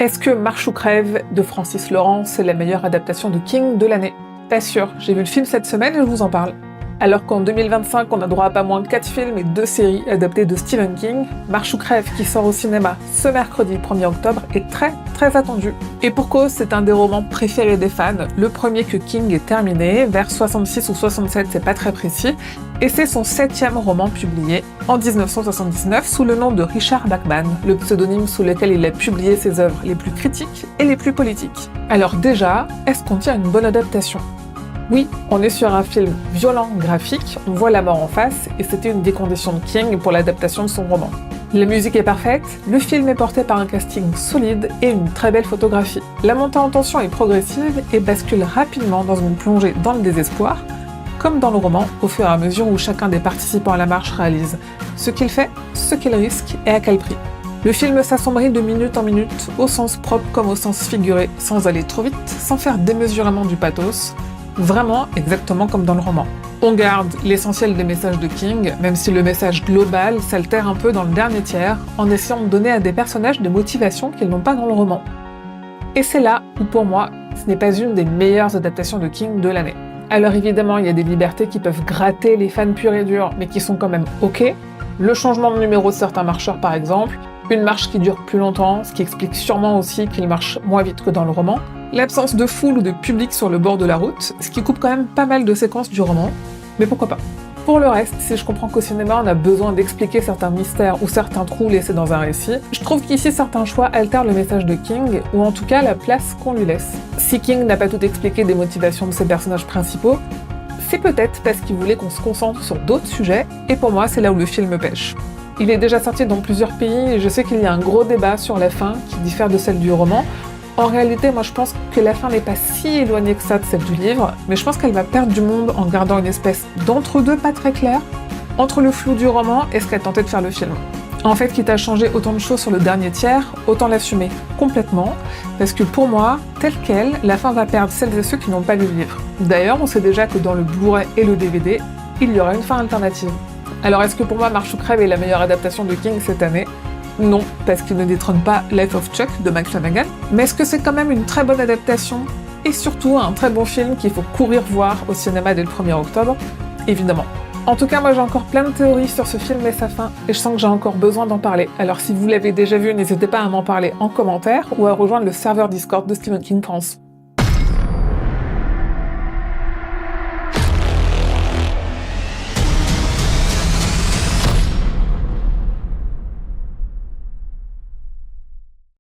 Est-ce que Marche ou crève de Francis Lawrence est la meilleure adaptation de King de l'année? Pas sûr, j'ai vu le film cette semaine et je vous en parle. Alors qu'en 2025, on a droit à pas moins de 4 films et 2 séries adaptées de Stephen King, Marche ou crève, qui sort au cinéma ce mercredi 1er octobre, est très attendu. Et pour cause, c'est un des romans préférés des fans, le premier que King ait terminé, vers 66 ou 67, c'est pas très précis, et c'est son 7e roman publié, en 1979, sous le nom de Richard Bachman, le pseudonyme sous lequel il a publié ses œuvres les plus critiques et les plus politiques. Alors déjà, est-ce qu'on tient une bonne adaptation? Oui, on est sur un film violent, graphique, on voit la mort en face, et c'était une des conditions de King pour l'adaptation de son roman. La musique est parfaite, le film est porté par un casting solide et une très belle photographie. La montée en tension est progressive et bascule rapidement dans une plongée dans le désespoir, comme dans le roman, au fur et à mesure où chacun des participants à la marche réalise ce qu'il fait, ce qu'il risque et à quel prix. Le film s'assombrit de minute en minute, au sens propre comme au sens figuré, sans aller trop vite, sans faire démesurément du pathos, vraiment exactement comme dans le roman. On garde l'essentiel des messages de King, même si le message global s'altère un peu dans le dernier tiers, en essayant de donner à des personnages des motivations qu'ils n'ont pas dans le roman. Et c'est là où, pour moi, ce n'est pas une des meilleures adaptations de King de l'année. Alors évidemment, il y a des libertés qui peuvent gratter les fans purs et durs, mais qui sont quand même ok. Le changement de numéro de certains marcheurs par exemple, une marche qui dure plus longtemps, ce qui explique sûrement aussi qu'ils marchent moins vite que dans le roman, l'absence de foule ou de public sur le bord de la route, ce qui coupe quand même pas mal de séquences du roman, mais pourquoi pas. Pour le reste, si je comprends qu'au cinéma on a besoin d'expliquer certains mystères ou certains trous laissés dans un récit, je trouve qu'ici certains choix altèrent le message de King, ou en tout cas la place qu'on lui laisse. Si King n'a pas tout expliqué des motivations de ses personnages principaux, c'est peut-être parce qu'il voulait qu'on se concentre sur d'autres sujets, et pour moi c'est là où le film pêche. Il est déjà sorti dans plusieurs pays, et je sais qu'il y a un gros débat sur la fin qui diffère de celle du roman. En réalité, moi je pense que la fin n'est pas si éloignée que ça de celle du livre, mais je pense qu'elle va perdre du monde en gardant une espèce d'entre-deux pas très clair, entre le flou du roman et ce qu'a tenté de faire le film. En fait, quitte à changer autant de choses sur le dernier tiers, autant l'assumer complètement, parce que pour moi, telle quelle, la fin va perdre celles et ceux qui n'ont pas lu le livre. D'ailleurs, on sait déjà que dans le Blu-ray et le DVD, il y aura une fin alternative. Alors est-ce que pour moi Marche ou crève est la meilleure adaptation de King cette année? Non, parce qu'il ne détrône pas Life of Chuck de Mike Flanagan, mais est-ce que c'est quand même une très bonne adaptation et surtout un très bon film qu'il faut courir voir au cinéma dès le 1er octobre? Évidemment. En tout cas, moi j'ai encore plein de théories sur ce film et sa fin, et je sens que j'ai encore besoin d'en parler. Alors si vous l'avez déjà vu, n'hésitez pas à m'en parler en commentaire ou à rejoindre le serveur Discord de Stephen King France.